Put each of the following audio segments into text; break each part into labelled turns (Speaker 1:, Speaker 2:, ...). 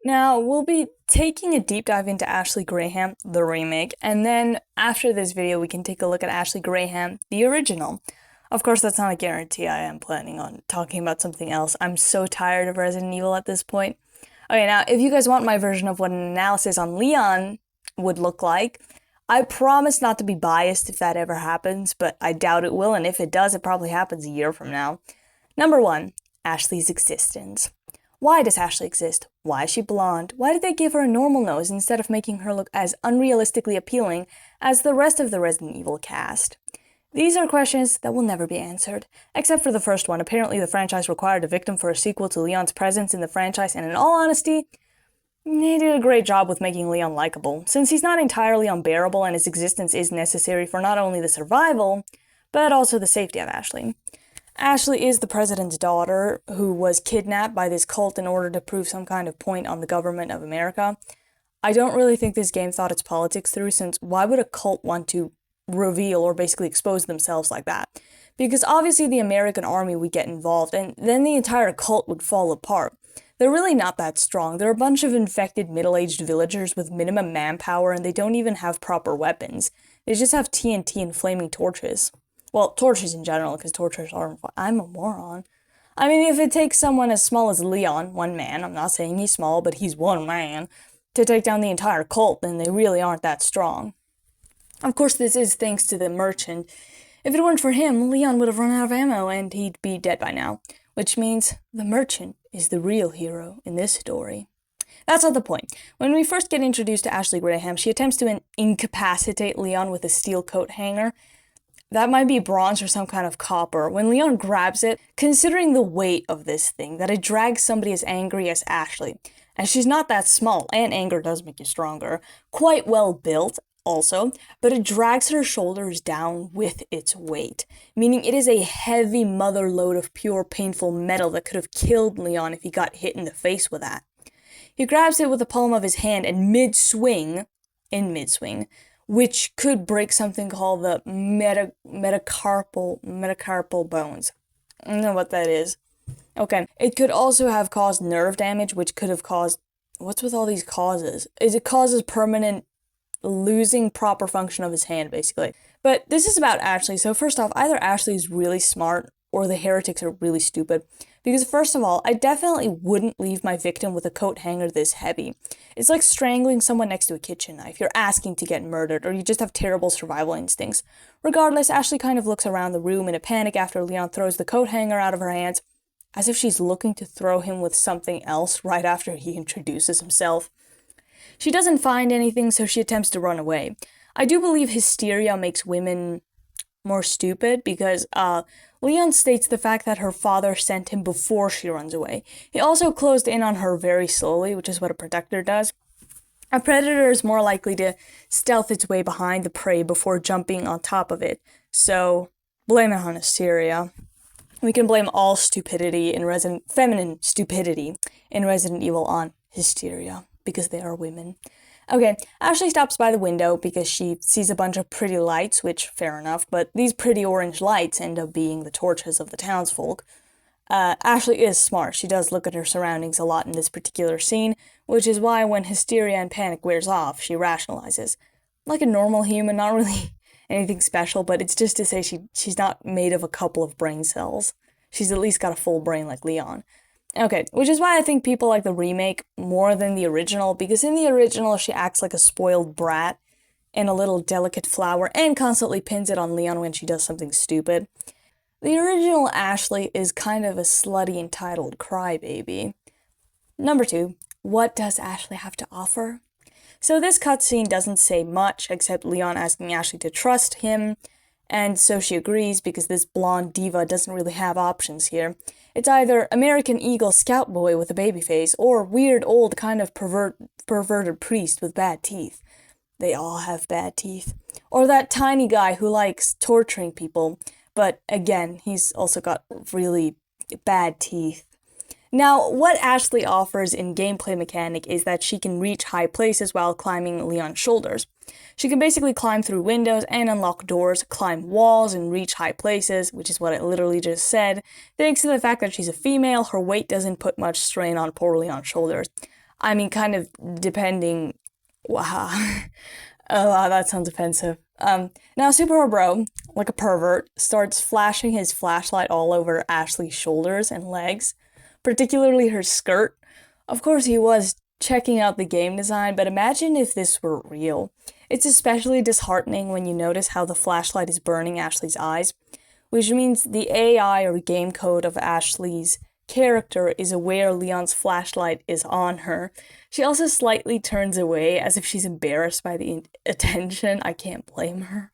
Speaker 1: Now, we'll be taking a deep dive into Ashley Graham, the remake, and then after this video, we can take a look at Ashley Graham, the original. Of course, that's not a guarantee. I am planning on talking about something else. I'm so tired of Resident Evil at this point. Okay, now, if you guys want my version of what an analysis on Leon would look like, I promise not to be biased if that ever happens, but I doubt it will, and if it does, it probably happens a year from now. Number 1, Ashley's existence. Why does Ashley exist? Why is she blonde? Why did they give her a normal nose instead of making her look as unrealistically appealing as the rest of the Resident Evil cast? These are questions that will never be answered, except for the first one. Apparently the franchise required a victim for a sequel to Leon's presence in the franchise, and in all honesty, they did a great job with making Leon likable, since he's not entirely unbearable and his existence is necessary for not only the survival, but also the safety of Ashley. Ashley is the president's daughter who was kidnapped by this cult in order to prove some kind of point on the government of America. I don't really think this game thought its politics through, since why would a cult want to reveal or basically expose themselves like that? Because obviously the American army would get involved and then the entire cult would fall apart. They're really not that strong. They're a bunch of infected middle-aged villagers with minimum manpower and they don't even have proper weapons. They just have TNT and flaming torches. Well, torches in general, because torches are... I'm a moron. I mean, if it takes someone as small as Leon, one man, I'm not saying he's small, but he's one man, to take down the entire cult, then they really aren't that strong. Of course, this is thanks to the merchant. If it weren't for him, Leon would have run out of ammo and he'd be dead by now. Which means the merchant is the real hero in this story. That's not the point. When we first get introduced to Ashley Graham, she attempts to incapacitate Leon with a steel coat hanger. That might be bronze or some kind of copper. When Leon grabs it, considering the weight of this thing, that it drags somebody as angry as Ashley, and she's not that small, and anger does make you stronger, quite well built also, but it drags her shoulders down with its weight, meaning it is a heavy mother load of pure painful metal that could have killed Leon if he got hit in the face with that. He grabs it with the palm of his hand and mid-swing, which could break something called the metacarpal bones. I don't know what that is. Okay, it could also have caused nerve damage, which could have caused... What's with all these causes? It causes permanent losing proper function of his hand, basically. But this is about Ashley, so first off, either Ashley is really smart or the heretics are really stupid. Because first of all, I definitely wouldn't leave my victim with a coat hanger this heavy. It's like strangling someone next to a kitchen knife. You're asking to get murdered, or you just have terrible survival instincts. Regardless, Ashley kind of looks around the room in a panic after Leon throws the coat hanger out of her hands, as if she's looking to throw him with something else right after he introduces himself. She doesn't find anything, so she attempts to run away. I do believe hysteria makes women more stupid, because Leon states the fact that her father sent him before she runs away. He also closed in on her very slowly, which is what a predator does. A predator is more likely to stealth its way behind the prey before jumping on top of it, so blame it on hysteria. We can blame all stupidity in feminine stupidity in Resident Evil on hysteria, because they are women. Okay, Ashley stops by the window because she sees a bunch of pretty lights, which, fair enough, but these pretty orange lights end up being the torches of the townsfolk. Ashley is smart. She does look at her surroundings a lot in this particular scene, which is why when hysteria and panic wears off, she rationalizes. Like a normal human, not really anything special, but it's just to say she's not made of a couple of brain cells. She's at least got a full brain like Leon. Okay, which is why I think people like the remake more than the original, because in the original she acts like a spoiled brat and a little delicate flower and constantly pins it on Leon when she does something stupid. The original Ashley is kind of a slutty entitled crybaby. Number 2, what does Ashley have to offer? So this cutscene doesn't say much except Leon asking Ashley to trust him, and so she agrees because this blonde diva doesn't really have options here. It's either American Eagle scout boy with a baby face, or weird old kind of perverted priest with bad teeth. They all have bad teeth. Or that tiny guy who likes torturing people, but again, he's also got really bad teeth. Now, what Ashley offers in gameplay mechanic is that she can reach high places while climbing Leon's shoulders. She can basically climb through windows and unlock doors, climb walls, and reach high places, which is what I literally just said. Thanks to the fact that she's a female, her weight doesn't put much strain on poor Leon's shoulders. I mean, kind of depending. Wow. Oh, wow, that sounds offensive. Now Super Bro, like a pervert, starts flashing his flashlight all over Ashley's shoulders and legs, particularly her skirt. Of course, he was checking out the game design, but imagine if this were real. It's especially disheartening when you notice how the flashlight is burning Ashley's eyes, which means the AI or game code of Ashley's character is aware Leon's flashlight is on her. She also slightly turns away as if she's embarrassed by the attention. I can't blame her.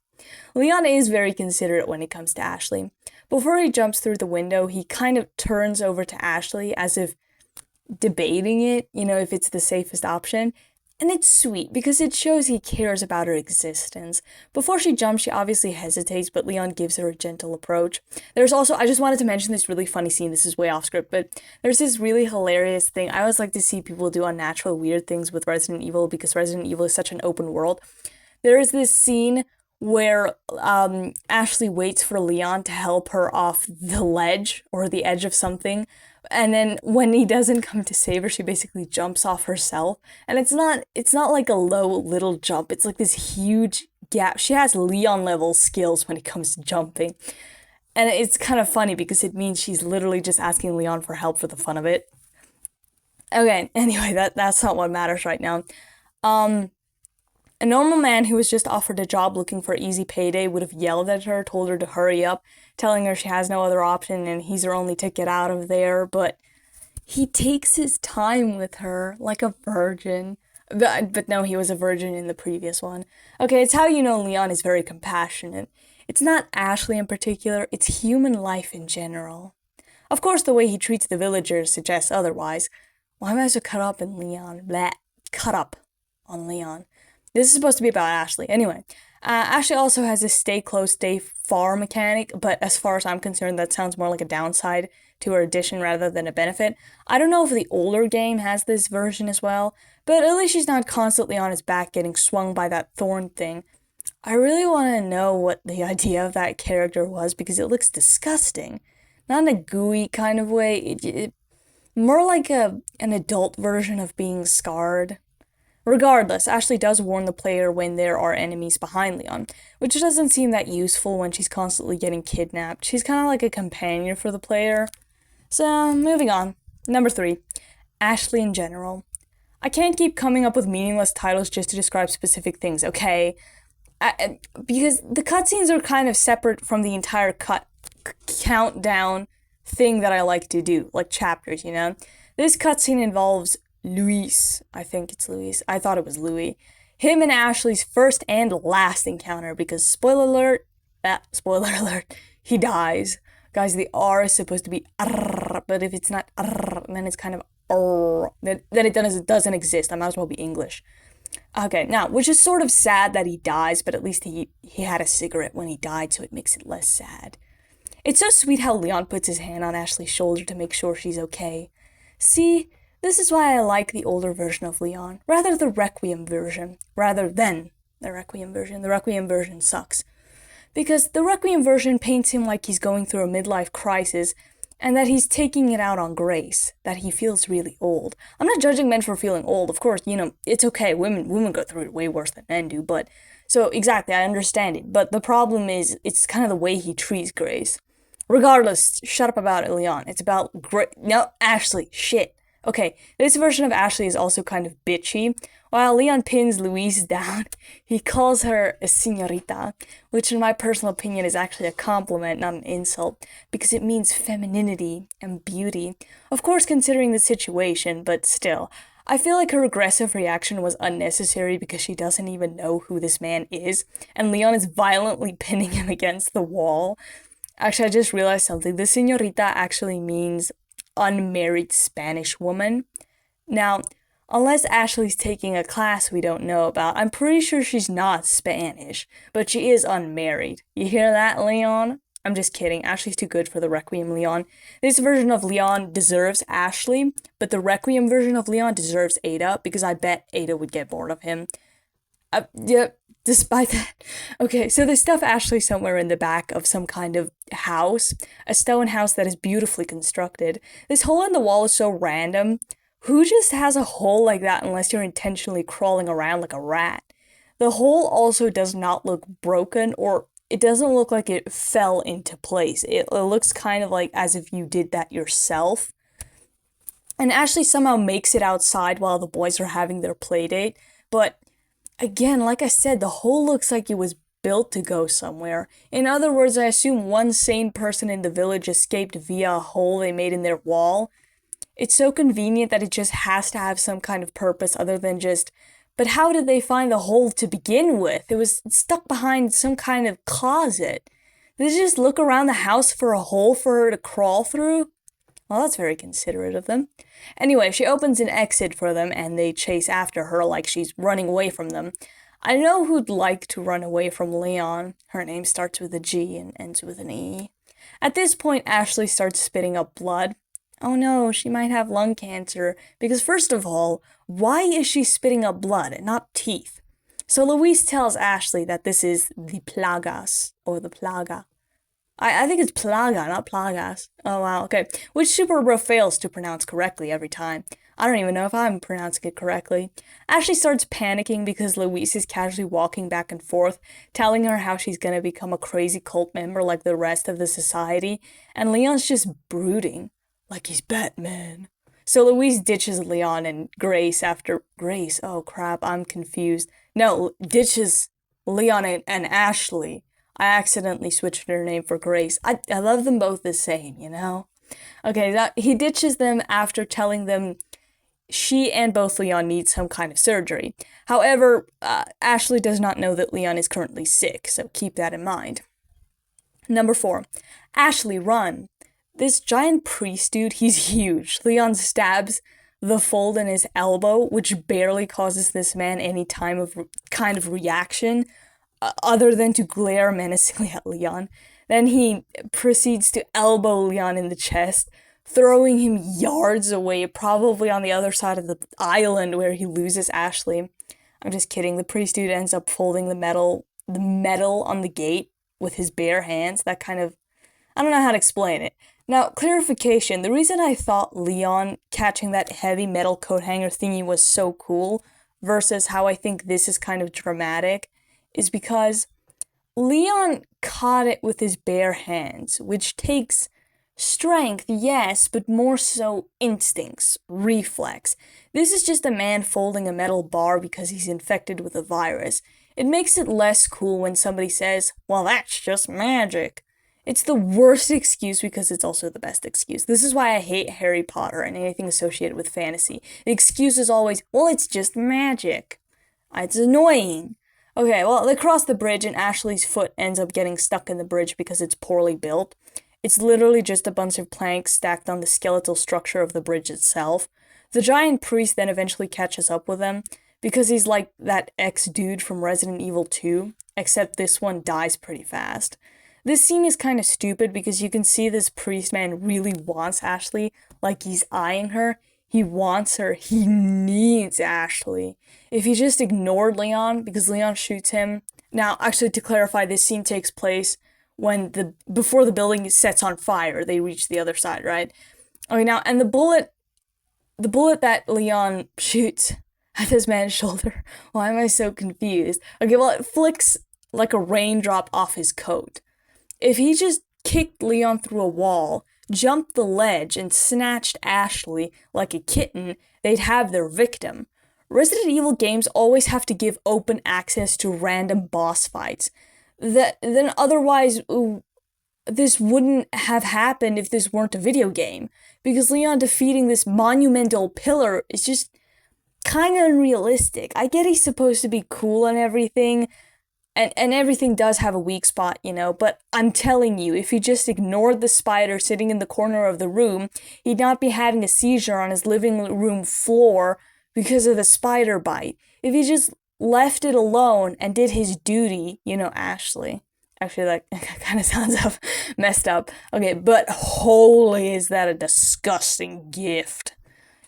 Speaker 1: Leon is very considerate when it comes to Ashley. Before he jumps through the window, he kind of turns over to Ashley as if debating it, if it's the safest option. And it's sweet because it shows he cares about her existence. Before she jumps, she obviously hesitates, but Leon gives her a gentle approach. There's also, I just wanted to mention this really funny scene. This is way off script, but there's this really hilarious thing. I always like to see people do unnatural, weird things with Resident Evil because Resident Evil is such an open world. There is this scene where Ashley waits for Leon to help her off the ledge or the edge of something. And then when he doesn't come to save her, she basically jumps off herself. And it's not like a low little jump. It's like this huge gap. She has Leon level skills when it comes to jumping. And it's kind of funny because it means she's literally just asking Leon for help for the fun of it. Okay, anyway, that's not what matters right now. A normal man who was just offered a job looking for easy payday would have yelled at her, told her to hurry up, telling her she has no other option and he's her only ticket out of there, but he takes his time with her like a virgin. But no, he was a virgin in the previous one. Okay, it's how you know Leon is very compassionate. It's not Ashley in particular, it's human life in general. Of course, the way he treats the villagers suggests otherwise. Why am I so cut up in Leon? Blah. Cut up on Leon. This is supposed to be about Ashley. Anyway, Ashley also has a stay close, stay far mechanic, but as far as I'm concerned, that sounds more like a downside to her addition rather than a benefit. I don't know if the older game has this version as well, but at least she's not constantly on his back getting swung by that thorn thing. I really want to know what the idea of that character was because it looks disgusting. Not in a gooey kind of way, it more like an adult version of being scarred. Regardless, Ashley does warn the player when there are enemies behind Leon, which doesn't seem that useful when she's constantly getting kidnapped. She's kind of like a companion for the player. So, moving on. Number 3. Ashley in general. I can't keep coming up with meaningless titles just to describe specific things, okay? Because the cutscenes are kind of separate from the entire countdown thing that I like to do, like chapters, This cutscene involves Luis. I think it's Luis. I thought it was Louis. Him and Ashley's first and last encounter because, spoiler alert, he dies. Guys, the R is supposed to be R, but if it's not R, then it's kind of R. Then it doesn't exist. I might as well be English. Okay, now, which is sort of sad that he dies, but at least he had a cigarette when he died, so it makes it less sad. It's so sweet how Leon puts his hand on Ashley's shoulder to make sure she's okay. See, this is why I like the older version of Leon, rather than the Requiem version. The Requiem version sucks. Because the Requiem version paints him like he's going through a midlife crisis, and that he's taking it out on Grace, that he feels really old. I'm not judging men for feeling old, of course, it's okay, women go through it way worse than men do, but, so exactly, I understand it, but the problem is, it's kind of the way he treats Grace. Regardless, shut up about Leon, it's about Ashley, shit. Okay, this version of Ashley is also kind of bitchy. While Leon pins Louise down, he calls her a señorita, which in my personal opinion is actually a compliment, not an insult, because it means femininity and beauty. Of course, considering the situation, but still. I feel like her aggressive reaction was unnecessary because she doesn't even know who this man is, and Leon is violently pinning him against the wall. Actually, I just realized something. The señorita actually means unmarried Spanish woman. Now, unless Ashley's taking a class we don't know about, I'm pretty sure she's not Spanish, but she is unmarried. You hear that, Leon? I'm just kidding. Ashley's too good for the Requiem Leon. This version of Leon deserves Ashley, but the Requiem version of Leon deserves Ada, because I bet Ada would get bored of him. Despite that. Okay, so they stuff Ashley somewhere in the back of some kind of house, a stone house that is beautifully constructed. This hole in the wall is so random. Who just has a hole like that unless you're intentionally crawling around like a rat? The hole also does not look broken, or it doesn't look like it fell into place. It looks kind of like as if you did that yourself. And Ashley somehow makes it outside while the boys are having their play date. But again, like I said, the hole looks like it was built to go somewhere. In other words, I assume one sane person in the village escaped via a hole they made in their wall. It's so convenient that it just has to have some kind of purpose other than just, but how did they find the hole to begin with? It was stuck behind some kind of closet. Did they just look around the house for a hole for her to crawl through? Well, that's very considerate of them. Anyway, she opens an exit for them and they chase after her like she's running away from them. I know who'd like to run away from Leon. Her name starts with a G and ends with an E. At this point, Ashley starts spitting up blood. Oh no, she might have lung cancer. Because first of all, why is she spitting up blood and not teeth? So Louise tells Ashley that this is the plagas, or the plaga. I think it's plaga, not plagas. Oh wow, okay. Which Super Bro fails to pronounce correctly every time. I don't even know if I'm pronouncing it correctly. Ashley starts panicking because Louise is casually walking back and forth, telling her how she's gonna become a crazy cult member like the rest of the society, and Leon's just brooding, like he's Batman. So Louise ditches Leon and Grace after Grace. Oh crap, I'm confused. No, ditches Leon and Ashley. I accidentally switched her name for Grace. I love them both the same, you know? Okay, he ditches them after telling them she and both Leon need some kind of surgery. However, Ashley does not know that Leon is currently sick, so keep that in mind. Number 4. Ashley, run. This giant priest dude, he's huge. Leon stabs the fold in his elbow, which barely causes this man any kind of reaction, other than to glare menacingly at Leon. Then he proceeds to elbow Leon in the chest, throwing him yards away, probably on the other side of the island where he loses Ashley. I'm just kidding. The priest dude ends up folding the metal on the gate with his bare hands. That kind of, I don't know how to explain it. Now, clarification, the reason I thought Leon catching that heavy metal coat hanger thingy was so cool versus how I think this is kind of dramatic is because Leon caught it with his bare hands, which takes strength, yes, but more so instincts, reflex. This is just a man folding a metal bar because he's infected with a virus. It makes it less cool when somebody says, well, that's just magic. It's the worst excuse because it's also the best excuse. This is why I hate Harry Potter and anything associated with fantasy. The excuse is always, well, it's just magic. It's annoying. Okay, well, they cross the bridge and Ashley's foot ends up getting stuck in the bridge because it's poorly built. It's literally just a bunch of planks stacked on the skeletal structure of the bridge itself. The giant priest then eventually catches up with them because he's like that ex-dude from Resident Evil 2, except this one dies pretty fast. This scene is kind of stupid because you can see this priest man really wants Ashley, like he's eyeing her. He wants her. He needs Ashley. If he just ignored Leon, because Leon shoots him. Now, actually, to clarify, this scene takes place before the building sets on fire. They reach the other side, right? Okay, now, and the bullet that Leon shoots at this man's shoulder. Why am I so confused? Okay, well, it flicks like a raindrop off his coat. If he just kicked Leon through a wall, jumped the ledge, and snatched Ashley like a kitten, they'd have their victim. Resident Evil games always have to give open access to random boss fights. Then otherwise, this wouldn't have happened if this weren't a video game. Because Leon defeating this monumental pillar is just kind of unrealistic. I get he's supposed to be cool and everything, and everything does have a weak spot, you know, but I'm telling you, if he just ignored the spider sitting in the corner of the room, he'd not be having a seizure on his living room floor because of the spider bite. If he just left it alone and did his duty, you know, Ashley. Actually, that kind of sounds messed up. Okay, but holy, is that a disgusting gift.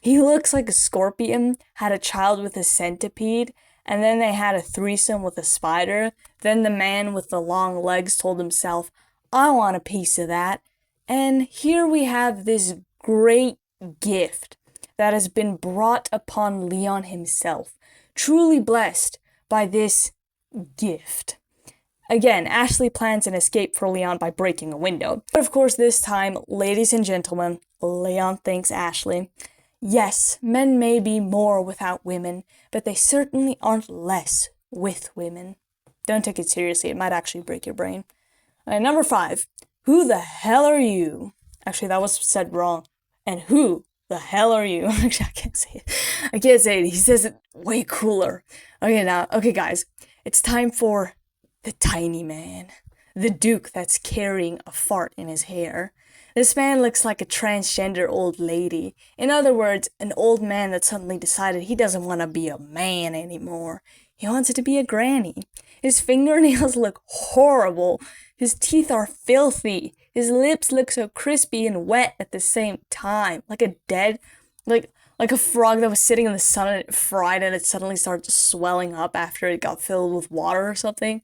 Speaker 1: He looks like a scorpion, had a child with a centipede, and then they had a threesome with a spider. Then the man with the long legs told himself, I want a piece of that. And here we have this great gift that has been brought upon Leon himself. Truly blessed by this gift. Again, Ashley plans an escape for Leon by breaking a window. But of course, this time, ladies and gentlemen, Leon thanks Ashley. Yes, men may be more without women, but they certainly aren't less with women. Don't take it seriously, it might actually break your brain. Number 5, who the hell are you? Actually, that was said wrong. And who the hell are you? Actually, I can't say it. He says it way cooler. Okay, guys, it's time for the tiny man. The Duke that's carrying a fart in his hair. This man looks like a transgender old lady. In other words, an old man that suddenly decided he doesn't want to be a man anymore. He wants to be a granny. His fingernails look horrible. His teeth are filthy. His lips look so crispy and wet at the same time. Like a frog that was sitting in the sun and it fried and it suddenly started swelling up after it got filled with water or something.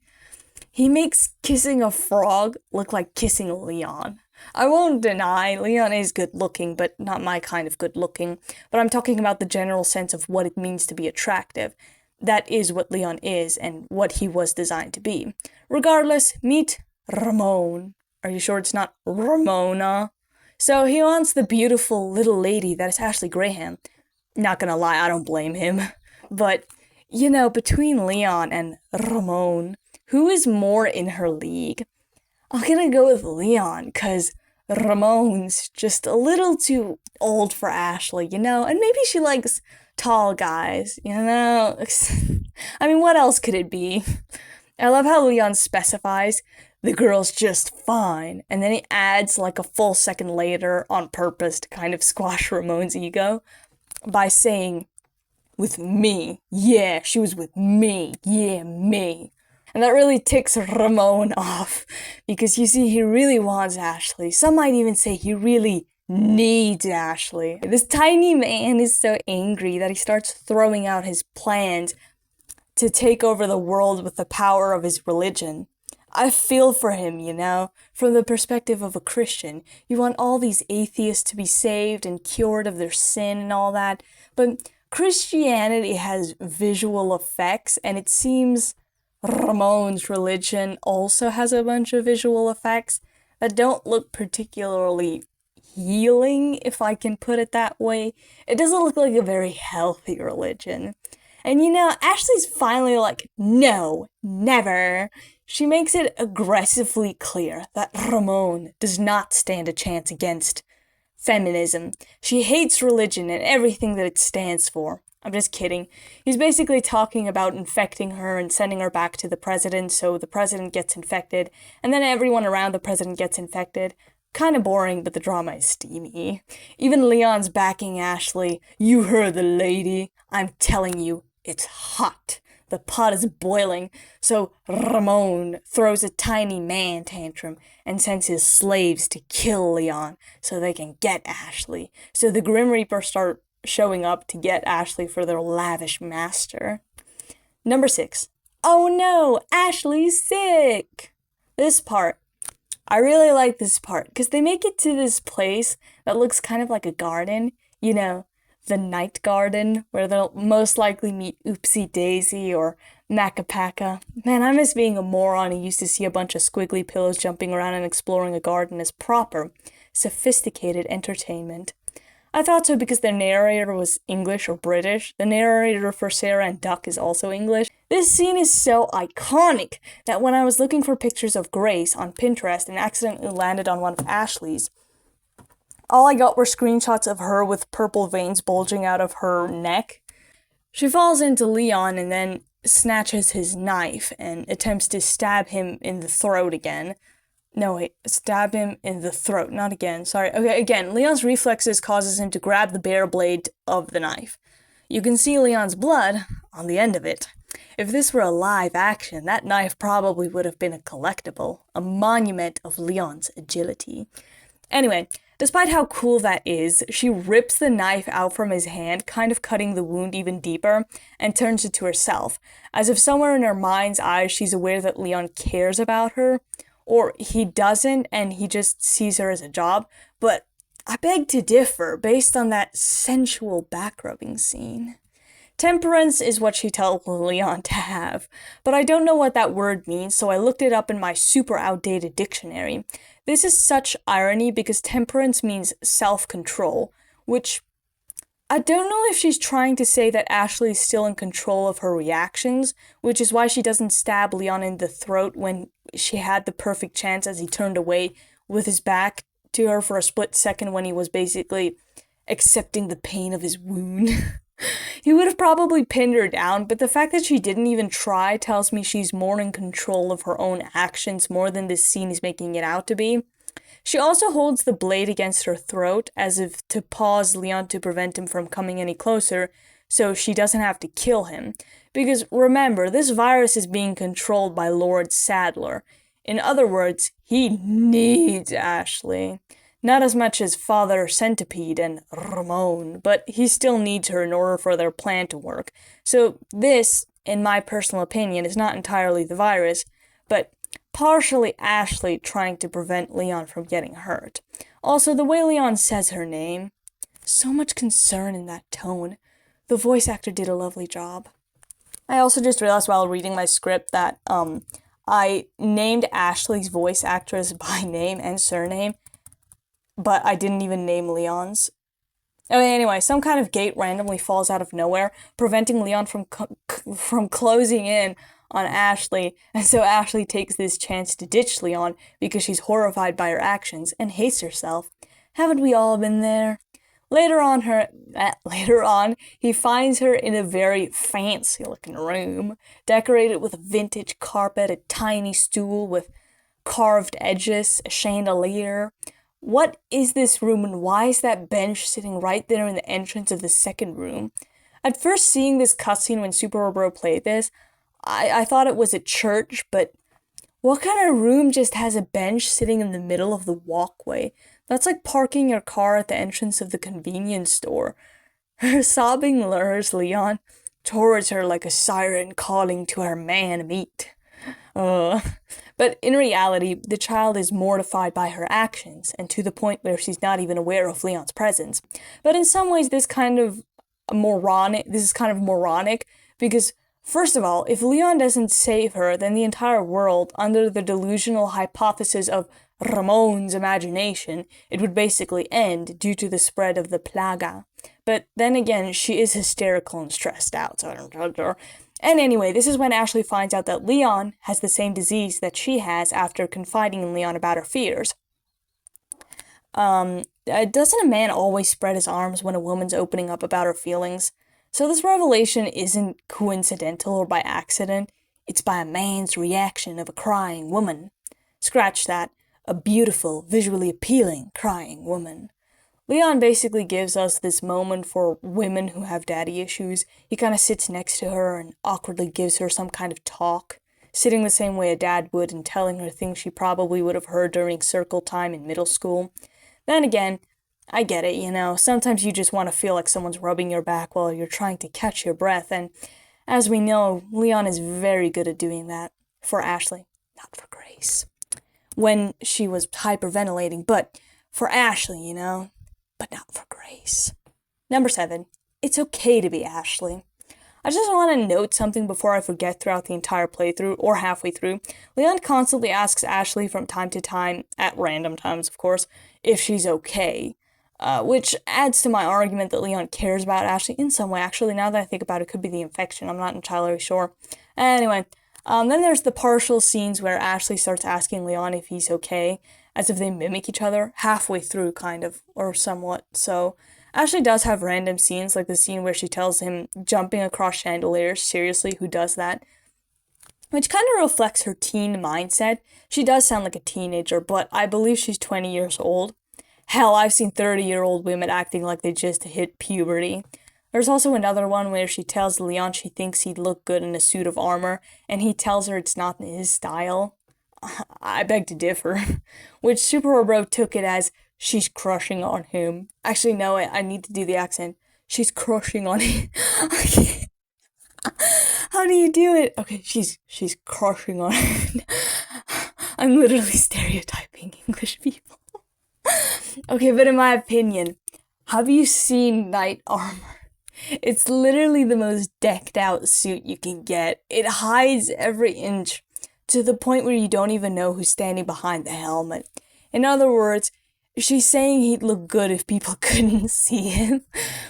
Speaker 1: He makes kissing a frog look like kissing Leon. I won't deny Leon is good looking, but not my kind of good looking. But I'm talking about the general sense of what it means to be attractive. That is what Leon is and what he was designed to be. Regardless, meet Ramon. Are you sure it's not Ramona? So he wants the beautiful little lady that is Ashley Graham. Not gonna lie, I don't blame him. But, between Leon and Ramon, who is more in her league? I'm gonna go with Leon, cause Ramon's just a little too old for Ashley, and maybe she likes tall guys, I mean, what else could it be? I love how Leon specifies, the girl's just fine, and then he adds like a full second later on purpose to kind of squash Ramon's ego by saying, with me, yeah, she was with me, yeah, me. And that really ticks Ramon off, because you see, he really wants Ashley. Some might even say he really needs Ashley. This tiny man is so angry that he starts throwing out his plans to take over the world with the power of his religion. I feel for him, from the perspective of a Christian. You want all these atheists to be saved and cured of their sin and all that, but Christianity has visual effects, and it seems Ramon's religion also has a bunch of visual effects that don't look particularly healing, if I can put it that way. It doesn't look like a very healthy religion. And Ashley's finally like, no, never. She makes it aggressively clear that Ramon does not stand a chance against feminism. She hates religion and everything that it stands for. I'm just kidding. He's basically talking about infecting her and sending her back to the president so the president gets infected, and then everyone around the president gets infected. Kinda boring, but the drama is steamy. Even Leon's backing Ashley. You heard the lady. I'm telling you, it's hot. The pot is boiling. So Ramon throws a tiny man tantrum and sends his slaves to kill Leon so they can get Ashley. So the Grim Reaper start showing up to get Ashley for their lavish master. Number 6. Oh no, Ashley's sick! This part. I really like this part, because they make it to this place that looks kind of like a garden, the night garden, where they'll most likely meet Oopsie Daisy or Macapaca. Man, I miss being a moron who used to see a bunch of squiggly pillows jumping around and exploring a garden as proper, sophisticated entertainment. I thought so because the narrator was English or British. The narrator for Sarah and Duck is also English. This scene is so iconic that when I was looking for pictures of Grace on Pinterest and accidentally landed on one of Ashley's, all I got were screenshots of her with purple veins bulging out of her neck. She falls into Leon and then snatches his knife and attempts to stab him in the throat again. No, wait, stab him in the throat, not again, sorry. Okay, again, Leon's reflexes causes him to grab the bare blade of the knife. You can see Leon's blood on the end of it. If this were a live action, that knife probably would have been a collectible, a monument of Leon's agility. Anyway, despite how cool that is, she rips the knife out from his hand, kind of cutting the wound even deeper, and turns it to herself, as if somewhere in her mind's eye she's aware that Leon cares about her, or he doesn't and he just sees her as a job, but I beg to differ based on that sensual back-rubbing scene. Temperance is what she tells Leon to have, but I don't know what that word means, so I looked it up in my super outdated dictionary. This is such irony because temperance means self-control, which I don't know if she's trying to say that Ashley is still in control of her reactions, which is why she doesn't stab Leon in the throat when she had the perfect chance as he turned away with his back to her for a split second when he was basically accepting the pain of his wound. He would have probably pinned her down, but the fact that she didn't even try tells me she's more in control of her own actions more than this scene is making it out to be. She also holds the blade against her throat as if to pause Leon to prevent him from coming any closer so she doesn't have to kill him. Because remember, this virus is being controlled by Lord Sadler. In other words, he needs Ashley. Not as much as Father Centipede and Ramon, but he still needs her in order for their plan to work. So this, in my personal opinion, is not entirely the virus, but partially Ashley trying to prevent Leon from getting hurt. Also, the way Leon says her name, so much concern in that tone. The voice actor did a lovely job. I also just realized while reading my script that I named Ashley's voice actress by name and surname, but I didn't even name Leon's. Anyway, some kind of gate randomly falls out of nowhere, preventing Leon from closing in on Ashley, and so Ashley takes this chance to ditch Leon because she's horrified by her actions and hates herself. Haven't we all been there? Later on, he finds her in a very fancy-looking room, decorated with a vintage carpet, a tiny stool with carved edges, a chandelier. What is this room, and why is that bench sitting right there in the entrance of the second room? At first seeing this cutscene when Super Bro played this, I thought it was a church, but what kind of room just has a bench sitting in the middle of the walkway? That's like parking your car at the entrance of the convenience store. Her sobbing lures Leon towards her like a siren calling to her man meat. But in reality, the child is mortified by her actions, and to the point where she's not even aware of Leon's presence. But in some ways, this is kind of moronic, because, first of all, if Leon doesn't save her, then the entire world, under the delusional hypothesis of Ramon's imagination, it would basically end due to the spread of the plaga. But then again, she is hysterical and stressed out, so I don't judge her. And anyway, this is when Ashley finds out that Leon has the same disease that she has after confiding in Leon about her fears. Doesn't a man always spread his arms when a woman's opening up about her feelings? So this revelation isn't coincidental or by accident. It's by a man's reaction of a crying woman. Scratch that. A beautiful, visually appealing, crying woman. Leon basically gives us this moment for women who have daddy issues. He kind of sits next to her and awkwardly gives her some kind of talk, sitting the same way a dad would and telling her things she probably would have heard during circle time in middle school. Then again, I get it, sometimes you just want to feel like someone's rubbing your back while you're trying to catch your breath, and as we know, Leon is very good at doing that. For Ashley, not for Grace. When she was hyperventilating, but for Ashley, but not for Grace. Number 7, it's okay to be Ashley. I just want to note something before I forget throughout the entire playthrough, or halfway through. Leon constantly asks Ashley from time to time, at random times of course, if she's okay. Which adds to my argument that Leon cares about Ashley in some way. Actually, now that I think about it, could be the infection. I'm not entirely sure. Anyway, then there's the partial scenes where Ashley starts asking Leon if he's okay, as if they mimic each other, halfway through, kind of, or somewhat. So, Ashley does have random scenes, like the scene where she tells him jumping across chandeliers, seriously, who does that? Which kind of reflects her teen mindset. She does sound like a teenager, but I believe she's 20 years old. Hell, I've seen 30-year-old women acting like they just hit puberty. There's also another one where she tells Leon she thinks he'd look good in a suit of armor, and he tells her it's not his style. I beg to differ. Which Super Bro took it as she's crushing on him. Actually, no, I need to do the accent. She's crushing on him. Okay. How do you do it? Okay, she's crushing on him. I'm literally stereotyping English people. Okay, but in my opinion, have you seen Knight Armor? It's literally the most decked out suit you can get. It hides every inch to the point where you don't even know who's standing behind the helmet. In other words, she's saying he'd look good if people couldn't see him,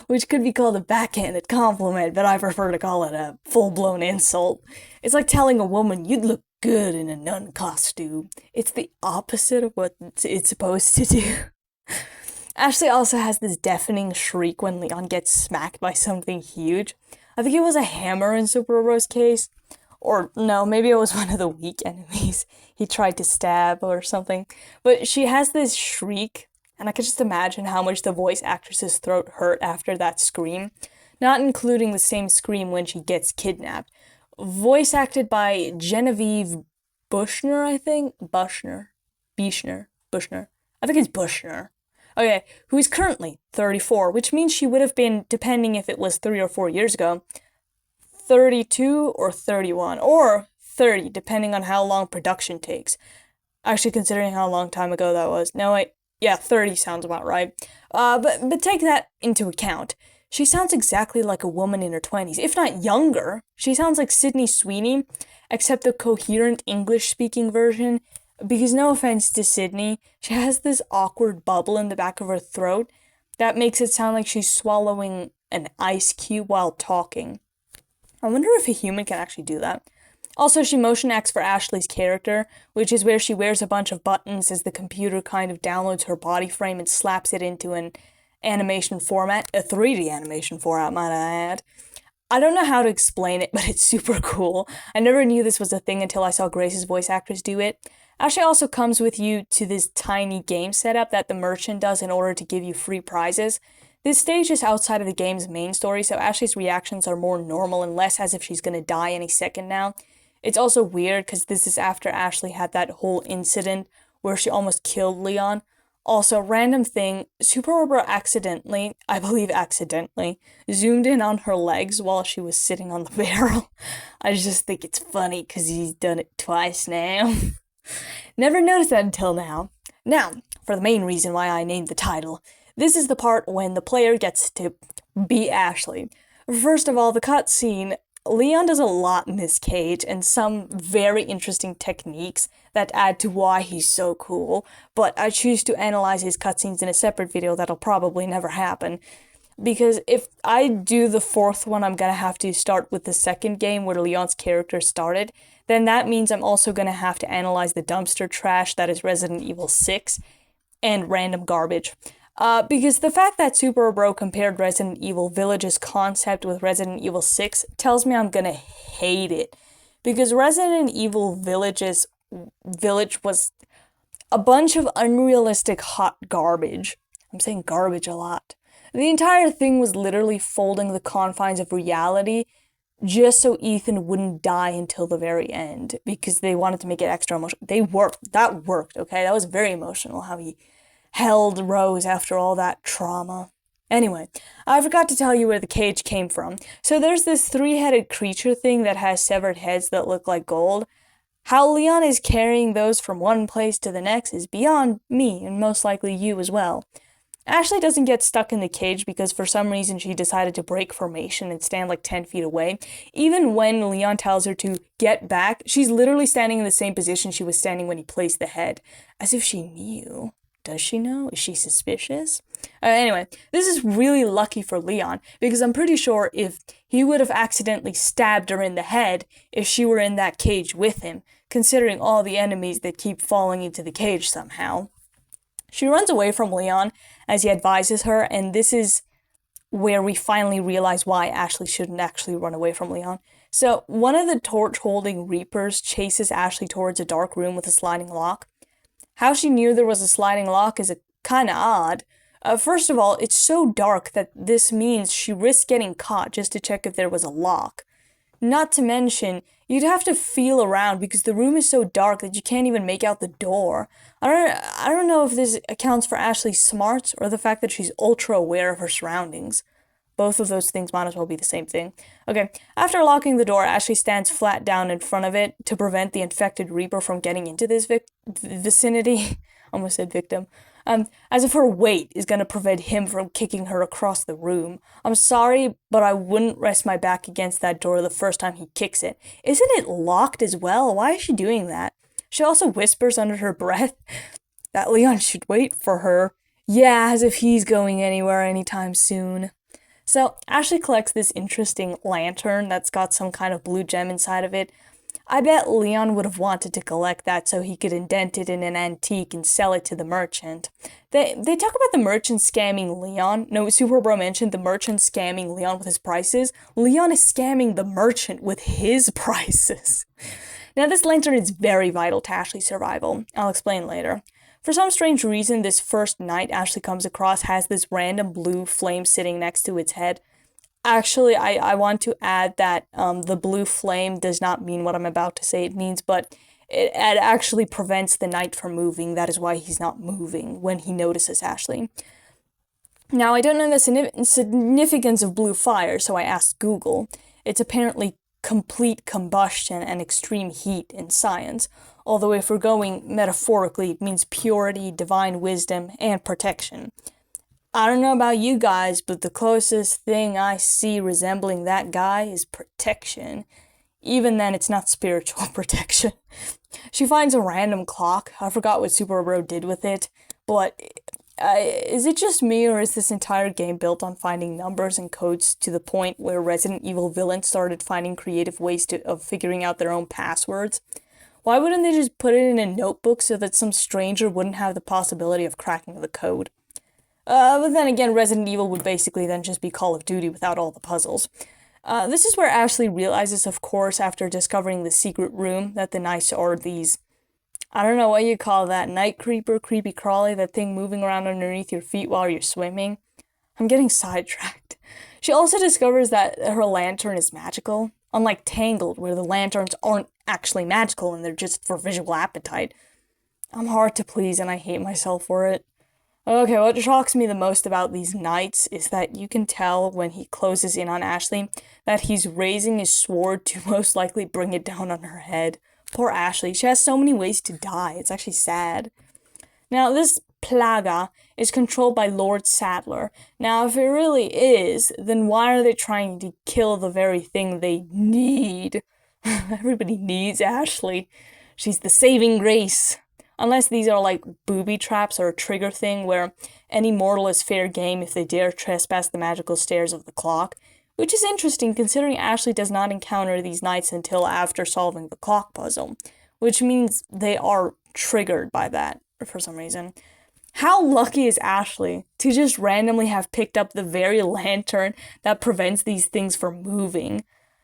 Speaker 1: which could be called a backhanded compliment, but I prefer to call it a full-blown insult. It's like telling a woman you'd look good in a nun costume. It's the opposite of what it's supposed to do. Ashley also has this deafening shriek when Leon gets smacked by something huge. I think it was a hammer in Super Robo's case. Or no, maybe it was one of the weak enemies he tried to stab or something. But she has this shriek, and I could just imagine how much the voice actress's throat hurt after that scream, not including the same scream when she gets kidnapped. Voice acted by Genevieve Bushner, I think? Bushner. I think it's Bushner. Okay, who is currently 34, which means she would have been, depending if it was 3 or 4 years ago, 32 or 31, or 30, depending on how long production takes. Actually, considering how long time ago that was. No, wait, yeah, 30 sounds about right. But take that into account. She sounds exactly like a woman in her 20s, if not younger. She sounds like Sydney Sweeney, except the coherent English-speaking version. Because no offense to Sydney, she has this awkward bubble in the back of her throat that makes it sound like she's swallowing an ice cube while talking. I wonder if a human can actually do that. Also, she motion acts for Ashley's character, which is where she wears a bunch of buttons as the computer kind of downloads her body frame and slaps it into an animation format, a 3D animation format, might I add. I don't know how to explain it, but it's super cool. I never knew this was a thing until I saw Grace's voice actress do it. Ashley also comes with you to this tiny game setup that the merchant does in order to give you free prizes. This stage is outside of the game's main story, so Ashley's reactions are more normal and less as if she's gonna die any second now. It's also weird because this is after Ashley had that whole incident where she almost killed Leon. Also, random thing, Super Robo accidentally, I believe accidentally, zoomed in on her legs while she was sitting on the barrel. I just think it's funny because he's done it twice now. Never noticed that until now. Now, for the main reason why I named the title. This is the part when the player gets to be Ashley. First of all, the cutscene. Leon does a lot in this cage and some very interesting techniques that add to why he's so cool, but I choose to analyze his cutscenes in a separate video that'll probably never happen. Because if I do the fourth one, I'm gonna have to start with the second game where Leon's character started. Then that means I'm also gonna have to analyze the dumpster trash that is Resident Evil 6 and random garbage. Because the fact that Super Bro compared Resident Evil Village's concept with Resident Evil 6 tells me I'm gonna hate it. Because Resident Evil Village was a bunch of unrealistic hot garbage. I'm saying garbage a lot. The entire thing was literally folding the confines of reality just so Ethan wouldn't die until the very end. Because they wanted to make it extra emotional. That worked, okay? That was very emotional how he held Rose after all that trauma. Anyway, I forgot to tell you where the cage came from. So there's this 3-headed creature thing that has severed heads that look like gold. How Leon is carrying those from one place to the next is beyond me, and most likely you as well. Ashley doesn't get stuck in the cage because for some reason she decided to break formation and stand like 10 feet away. Even when Leon tells her to get back, she's literally standing in the same position she was standing when he placed the head. As if she knew. Does she know? Is she suspicious? Anyway, this is really lucky for Leon, because I'm pretty sure if he would have accidentally stabbed her in the head if she were in that cage with him, considering all the enemies that keep falling into the cage somehow. She runs away from Leon as he advises her, and this is where we finally realize why Ashley shouldn't actually run away from Leon. So, one of the torch-holding Reapers chases Ashley towards a dark room with a sliding lock. How she knew there was a sliding lock is kinda odd. First of all, it's so dark that this means she risked getting caught just to check if there was a lock. Not to mention, you'd have to feel around because the room is so dark that you can't even make out the door. I don't know if this accounts for Ashley's smarts or the fact that she's ultra aware of her surroundings. Both of those things might as well be the same thing. Okay, after locking the door, Ashley stands flat down in front of it to prevent the infected Reaper from getting into this vicinity. Almost said victim. As if her weight is gonna prevent him from kicking her across the room. I'm sorry, but I wouldn't rest my back against that door the first time he kicks it. Isn't it locked as well? Why is she doing that? She also whispers under her breath that Leon should wait for her. Yeah, as if he's going anywhere anytime soon. So, Ashley collects this interesting lantern that's got some kind of blue gem inside of it. I bet Leon would have wanted to collect that so he could indent it in an antique and sell it to the merchant. They talk about the merchant scamming Leon. No, Super Bro mentioned the merchant scamming Leon with his prices. Leon is scamming the merchant with his prices. Now, this lantern is very vital to Ashley's survival. I'll explain later. For some strange reason, this first night Ashley comes across has this random blue flame sitting next to its head. Actually, I want to add that the blue flame does not mean what I'm about to say it means, but it actually prevents the knight from moving. That is why he's not moving when he notices Ashley. Now, I don't know the significance of blue fire, so I asked Google. It's apparently complete combustion and extreme heat in science, although if we're going metaphorically, it means purity, divine wisdom, and protection. I don't know about you guys, but the closest thing I see resembling that guy is protection. Even then, it's not spiritual protection. She finds a random clock. I forgot what Super Bro did with it, but is it just me, or is this entire game built on finding numbers and codes to the point where Resident Evil villains started finding creative ways of figuring out their own passwords? Why wouldn't they just put it in a notebook so that some stranger wouldn't have the possibility of cracking the code? But then again, Resident Evil would basically then just be Call of Duty without all the puzzles. This is where Ashley realizes, of course, after discovering the secret room, that the knights are these, I don't know what you call that, night creeper, creepy crawly, that thing moving around underneath your feet while you're swimming. I'm getting sidetracked. She also discovers that her lantern is magical, unlike Tangled, where the lanterns aren't actually magical and they're just for visual appetite. I'm hard to please and I hate myself for it. Okay, what shocks me the most about these knights is that you can tell when he closes in on Ashley that he's raising his sword to most likely bring it down on her head. Poor Ashley, she has so many ways to die, it's actually sad. Now, this plaga is controlled by Lord Sadler. Now, if it really is, then why are they trying to kill the very thing they need? Everybody needs Ashley. She's the saving grace. Unless these are like booby traps or a trigger thing where any mortal is fair game if they dare trespass the magical stairs of the clock, which is interesting considering Ashley does not encounter these knights until after solving the clock puzzle, which means they are triggered by that for some reason. How lucky is Ashley to just randomly have picked up the very lantern that prevents these things from moving?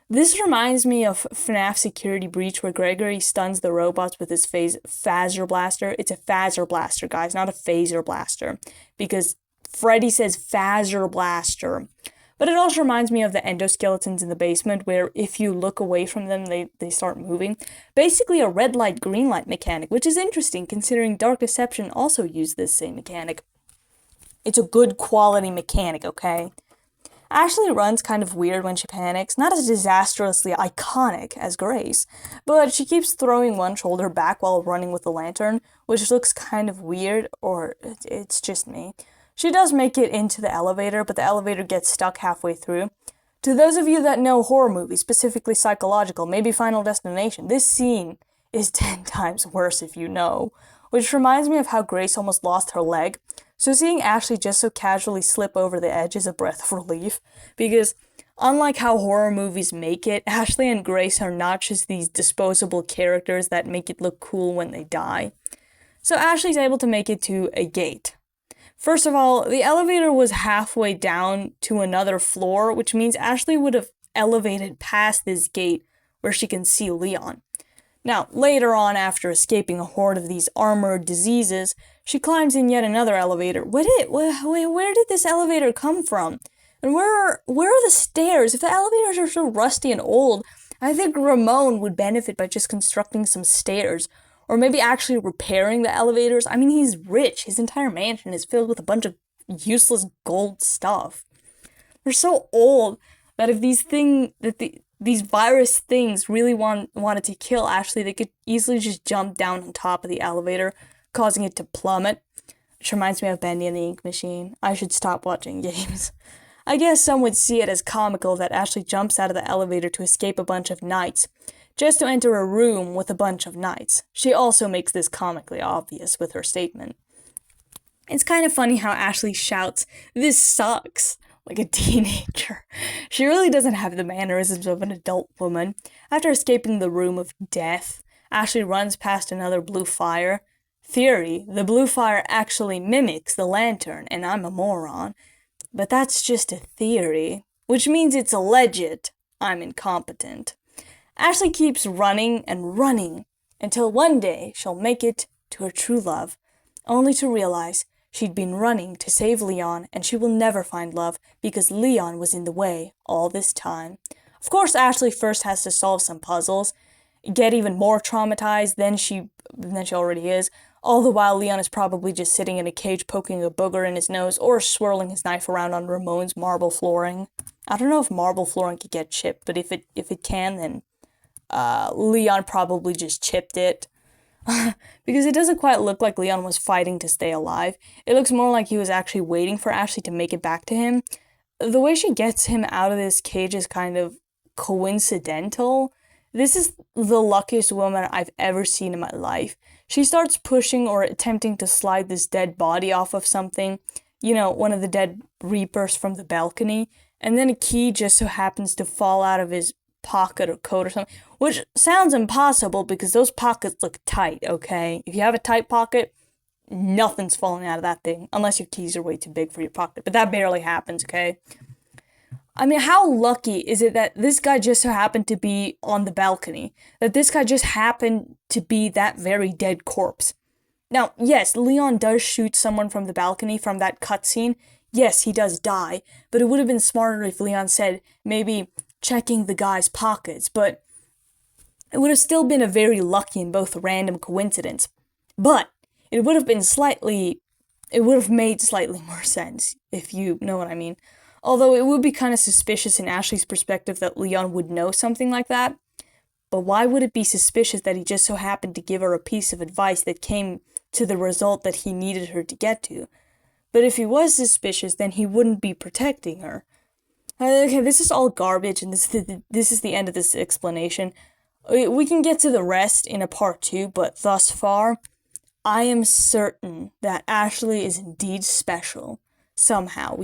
Speaker 1: This reminds me of FNAF Security Breach, where Gregory stuns the robots with his phaser blaster. It's a phaser blaster, guys, not a phaser blaster, because Freddy says phaser blaster. But it also reminds me of the endoskeletons in the basement, where if you look away from them, they start moving. Basically a red light, green light mechanic, which is interesting considering Dark Deception also used this same mechanic. It's a good quality mechanic, okay? Ashley runs kind of weird when she panics, not as disastrously iconic as Grace, but she keeps throwing one shoulder back while running with the lantern, which looks kind of weird, or it's just me. She does make it into the elevator, but the elevator gets stuck halfway through. To those of you that know horror movies, specifically psychological, maybe Final Destination, this scene is 10 times worse if you know, which reminds me of how Grace almost lost her leg. So seeing Ashley just so casually slip over the edge is a breath of relief, because unlike how horror movies make it, Ashley and Grace are not just these disposable characters that make it look cool when they die. So Ashley's able to make it to a gate. First of all, the elevator was halfway down to another floor, which means Ashley would have elevated past this gate where she can see Leon. Now, later on, after escaping a horde of these armored diseases, she climbs in yet another elevator. Where did this elevator come from? And where are the stairs? If the elevators are so rusty and old, I think Ramon would benefit by just constructing some stairs. Or maybe actually repairing the elevators. I mean, he's rich. His entire mansion is filled with a bunch of useless gold stuff. They're so old that if these virus things really wanted to kill Ashley, they could easily just jump down on top of the elevator, causing it to plummet. Which reminds me of Bendy and the Ink Machine. I should stop watching games. I guess some would see it as comical that Ashley jumps out of the elevator to escape a bunch of knights, just to enter a room with a bunch of knights. She also makes this comically obvious with her statement. It's kind of funny how Ashley shouts, "This sucks," like a teenager. She really doesn't have the mannerisms of an adult woman. After escaping the room of death, Ashley runs past another blue fire. Theory, the blue fire actually mimics the lantern, and I'm a moron. But that's just a theory, which means it's alleged. I'm incompetent. Ashley keeps running and running until one day she'll make it to her true love, only to realize she'd been running to save Leon and she will never find love because Leon was in the way all this time. Of course, Ashley first has to solve some puzzles, get even more traumatized than she already is, all the while Leon is probably just sitting in a cage poking a booger in his nose or swirling his knife around on Ramon's marble flooring. I don't know if marble flooring could get chipped, but if it can, then Leon probably just chipped it. Because it doesn't quite look like Leon was fighting to stay alive. It looks more like he was actually waiting for Ashley to make it back to him. The way she gets him out of this cage is kind of coincidental. This is the luckiest woman I've ever seen in my life. She starts pushing or attempting to slide this dead body off of something, one of the dead reapers from the balcony, and then a key just so happens to fall out of his pocket or coat or something, which sounds impossible because those pockets look tight, okay? If you have a tight pocket, nothing's falling out of that thing, unless your keys are way too big for your pocket, but that barely happens, okay? I mean, how lucky is it that this guy just so happened to be on the balcony? That this guy just happened to be that very dead corpse? Now, yes, Leon does shoot someone from the balcony from that cutscene. Yes, he does die, but it would have been smarter if Leon said, maybe checking the guy's pockets, but it would have still been a very lucky and both random coincidence. But it would have made slightly more sense, if you know what I mean. Although it would be kind of suspicious in Ashley's perspective that Leon would know something like that. But why would it be suspicious that he just so happened to give her a piece of advice that came to the result that he needed her to get to? But if he was suspicious, then he wouldn't be protecting her. Okay, this is all garbage, and this is the end of this explanation. We can get to the rest in a part 2, but thus far, I am certain that Ashley is indeed special. Somehow.